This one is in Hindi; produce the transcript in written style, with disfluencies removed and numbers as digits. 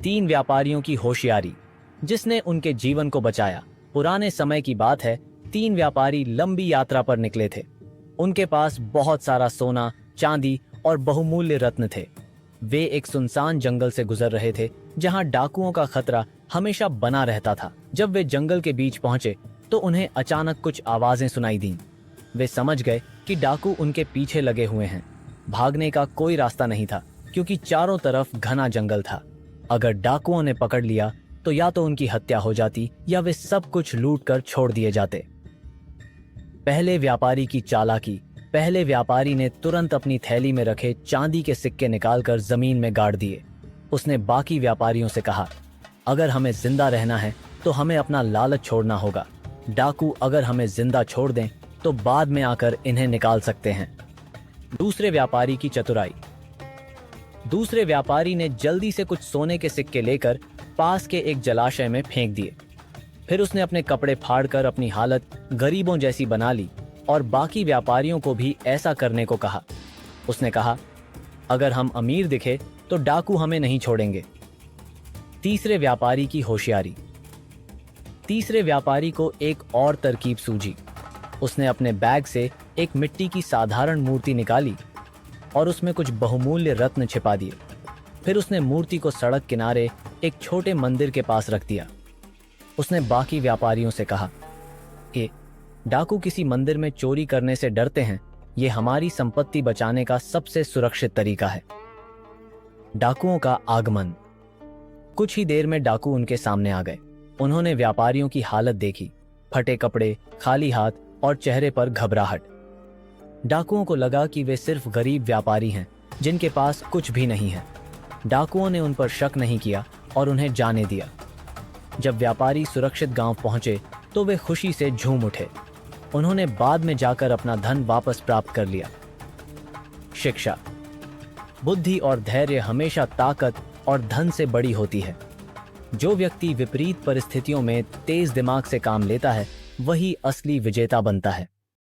तीन व्यापारियों की होशियारी जिसने उनके जीवन को बचाया। पुराने समय की बात है, तीन व्यापारी लंबी यात्रा पर निकले थे। उनके पास बहुत सारा सोना, चांदी और बहुमूल्य रत्न थे। वे एक सुनसान जंगल से गुजर रहे थे जहां डाकुओं का खतरा हमेशा बना रहता था। जब वे जंगल के बीच पहुंचे तो उन्हें अचानक कुछ आवाजें सुनाई दीं। वे समझ गए कि डाकू उनके पीछे लगे हुए हैं। भागने का कोई रास्ता नहीं था क्योंकि चारों तरफ घना जंगल था। अगर डाकुओं ने पकड़ लिया तो या तो उनकी हत्या हो जाती या वे सब कुछ लूट कर छोड़ दिए जाते। पहले व्यापारी की चालाकी। पहले व्यापारी ने तुरंत अपनी थैली में रखे चांदी के सिक्के निकालकर जमीन में गाड़ दिए। उसने बाकी व्यापारियों से कहा, अगर हमें जिंदा रहना है तो हमें अपना लालच छोड़ना होगा। डाकू अगर हमें जिंदा छोड़ दें तो बाद में आकर इन्हें निकाल सकते हैं। दूसरे व्यापारी की चतुराई। दूसरे व्यापारी ने जल्दी से कुछ सोने के सिक्के लेकर पास के एक जलाशय में फेंक दिए। फिर उसने अपने कपड़े फाड़कर अपनी हालत गरीबों जैसी बना ली और बाकी व्यापारियों को भी ऐसा करने को कहा। उसने कहा, अगर हम अमीर दिखे तो डाकू हमें नहीं छोड़ेंगे। तीसरे व्यापारी की होशियारी। तीसरे व्यापारी को एक और तरकीब सूझी। उसने अपने बैग से एक मिट्टी की साधारण मूर्ति निकाली और उसमें कुछ बहुमूल्य रत्न छिपा दिए। फिर उसने मूर्ति को सड़क किनारे एक छोटे मंदिर के पास रख दिया। उसने बाकी व्यापारियों से कहा कि डाकू किसी मंदिर में चोरी करने से डरते हैं। ये हमारी संपत्ति बचाने का सबसे सुरक्षित तरीका है। डाकुओं का आगमन। कुछ ही देर में डाकू उनके सामने आ गए। उन्होंने व्यापारियों की हालत देखी, फटे कपड़े, खाली हाथ और चेहरे पर घबराहट। डाकुओं को लगा कि वे सिर्फ गरीब व्यापारी हैं जिनके पास कुछ भी नहीं है। डाकुओं ने उन पर शक नहीं किया और उन्हें जाने दिया। जब व्यापारी सुरक्षित गांव पहुंचे तो वे खुशी से झूम उठे। उन्होंने बाद में जाकर अपना धन वापस प्राप्त कर लिया। शिक्षा। बुद्धि और धैर्य हमेशा ताकत और धन से बड़ी होती है। जो व्यक्ति विपरीत परिस्थितियों में तेज दिमाग से काम लेता है वही असली विजेता बनता है।